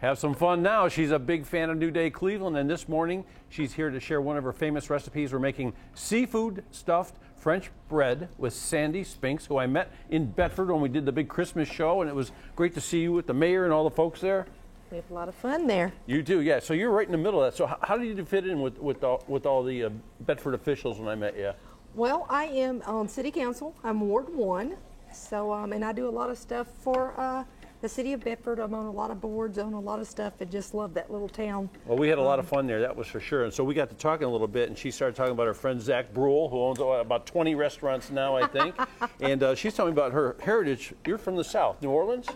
Have some fun now. She's a big fan of New Day Cleveland, and this morning she's here to share one of her famous recipes. We're making seafood stuffed French bread with Sandy Spinks, who I met in Bedford when we did the big Christmas show, and it was great to see you with the mayor and all the folks there. We have a lot of fun there. You do, yeah. So you're right in the middle of that. So how did you fit in with all the Bedford officials when I met you? Well, I am on City Council. I'm Ward 1, so and I do a lot of stuff for the City of Bedford. I'm on a lot of boards, on a lot of stuff, and just love that little town. Well, we had a lot of fun there, that was for sure. And so we got to talking a little bit, and she started talking about her friend Zach Brule, who owns about 20 restaurants now, I think. And she's telling me about her heritage. You're from the South, New Orleans?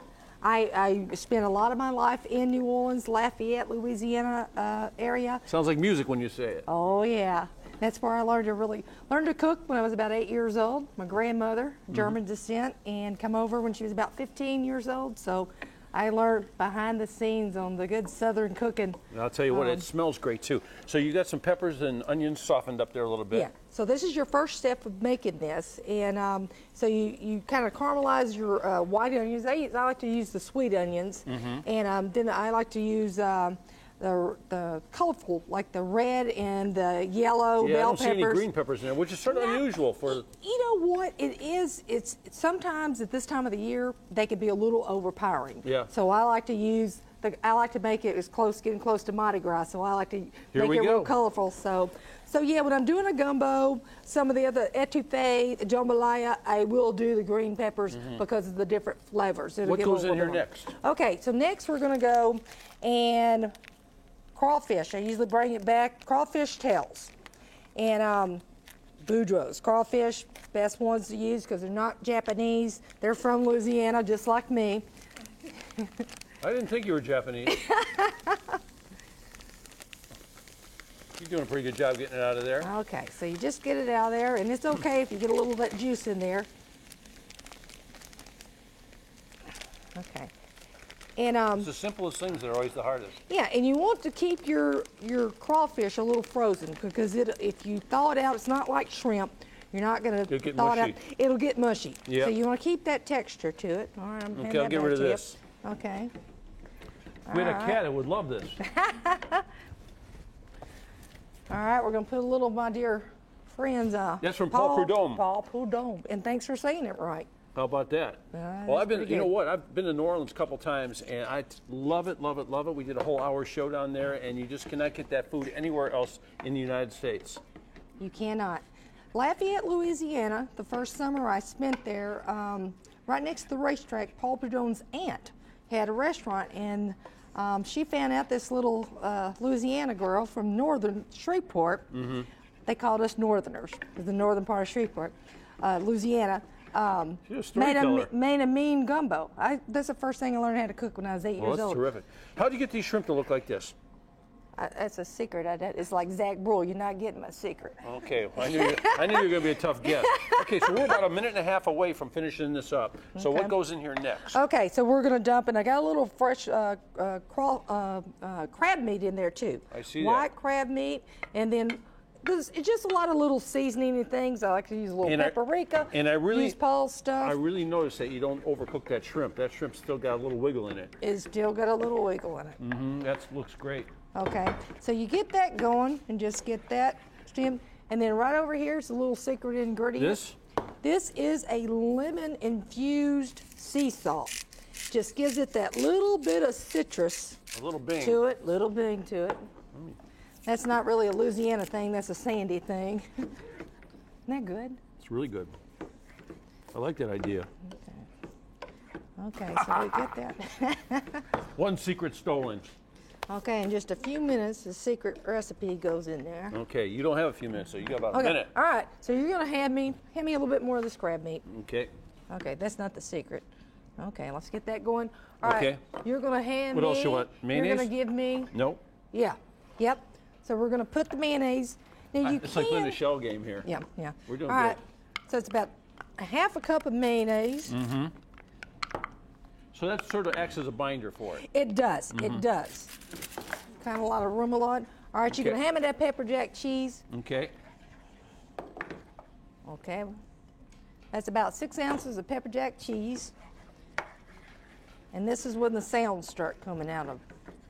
I spent a lot of my life in New Orleans, Lafayette, Louisiana area. Sounds like music when you say it. Oh, yeah. That's where I learned to cook when I was about 8 years old. My grandmother, German descent, and come over when she was about 15 years old. So I learned behind the scenes on the good Southern cooking. And I'll tell you what, it smells great too. So you got some peppers and onions softened up there a little bit. Yeah. So this is your first step of making this, and so you kind of caramelize your white onions. I like to use the sweet onions, and then I like to use the colorful, like the red and the yellow bell peppers. I don't see any green peppers in there, which is sort of unusual for. You know what it is? It's sometimes at this time of the year they can be a little overpowering. Yeah. So I like to use I like to make it getting close to Mardi Gras. So I like to make it real colorful. So yeah, when I'm doing a gumbo, some of the other etouffee, jambalaya, I will do the green peppers because of the different flavors. What goes in here next? Okay, so next we're gonna go and crawfish. I usually bring it back, crawfish tails. And Boudreaux's crawfish, best ones to use because they're not Japanese. They're from Louisiana, just like me. I didn't think you were Japanese. You're doing a pretty good job getting it out of there. Okay, so you just get it out of there, and it's okay if you get a little bit of juice in there. Okay. And it's the simplest things that are always the hardest. Yeah, and you want to keep your crawfish a little frozen because if you thaw it out, it's not like shrimp. You're not going to thaw it out. It'll get mushy. Yep. So you want to keep that texture to it. All right, okay, I'll get rid of this. Okay. We had a cat that would love this. All right, we're going to put a little of my dear friend's. That's from Paul Prudhomme. Paul Prudhomme, and thanks for saying it right. How about that? Well, you know what? I've been to New Orleans a couple times, and I love it, love it, love it. We did a whole hour show down there, and you just cannot get that food anywhere else in the United States. You cannot. Lafayette, Louisiana, the first summer I spent there, right next to the racetrack, Paul Prudhomme's aunt had a restaurant, and she found out this little Louisiana girl from northern Shreveport. They called us Northerners, the northern part of Shreveport, Louisiana. Made a mean gumbo. That's the first thing I learned how to cook when I was 8 years old. That's terrific. How do you get these shrimp to look like this? That's a secret. It's like Zach Brule. You're not getting my secret. Okay, well, I knew you were going to be a tough guest. Okay, so we're about a minute and a half away from finishing this up. So what goes in here next? Okay, so we're going to dump, and I got a little fresh crab meat in there too. I see White crab meat, and then it's just a lot of little seasoning and things. I like to use a little paprika. And I really use Paul's stuff. I really noticed that you don't overcook that shrimp. That shrimp's still got a little wiggle in it. It's still got a little wiggle in it. That looks great. Okay, so you get that going and just get that steamed. And then right over here is a little secret ingredient. This is a lemon-infused sea salt. Just gives it that little bit of citrus to it, little bing to it. That's not really a Louisiana thing, that's a Sandy thing. Isn't that good? It's really good. I like that idea. Okay, so we get that. One secret stolen. Okay, in just a few minutes, the secret recipe goes in there. Okay, you don't have a few minutes, so you got about a minute. All right, so you're gonna hand me a little bit more of this crab meat. Okay. Okay, that's not the secret. Okay, let's get that going. All right, you're gonna hand me. What else you want? Mayonnaise? You're gonna give me. Nope. Yeah. Yep. So we're gonna put the mayonnaise. Now it's like playing a shell game here. Yeah, yeah. We're doing good. All right. So it's about a half a cup of mayonnaise. So that sort of acts as a binder for it. It does. It does. Kind of a lot of remoulade. All right, you're gonna hand me that pepper jack cheese. Okay. Okay. That's about 6 ounces of pepper jack cheese. And this is when the sounds start coming out of.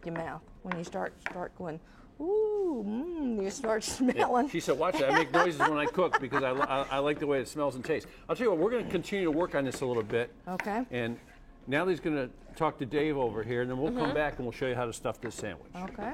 your mouth when you start going, ooh, you start smelling. She said, watch it. I make noises when I cook because I like the way it smells and tastes. I'll tell you what, we're going to continue to work on this a little bit. Okay. And Natalie's going to talk to Dave over here, and then we'll come back and we'll show you how to stuff this sandwich. Okay.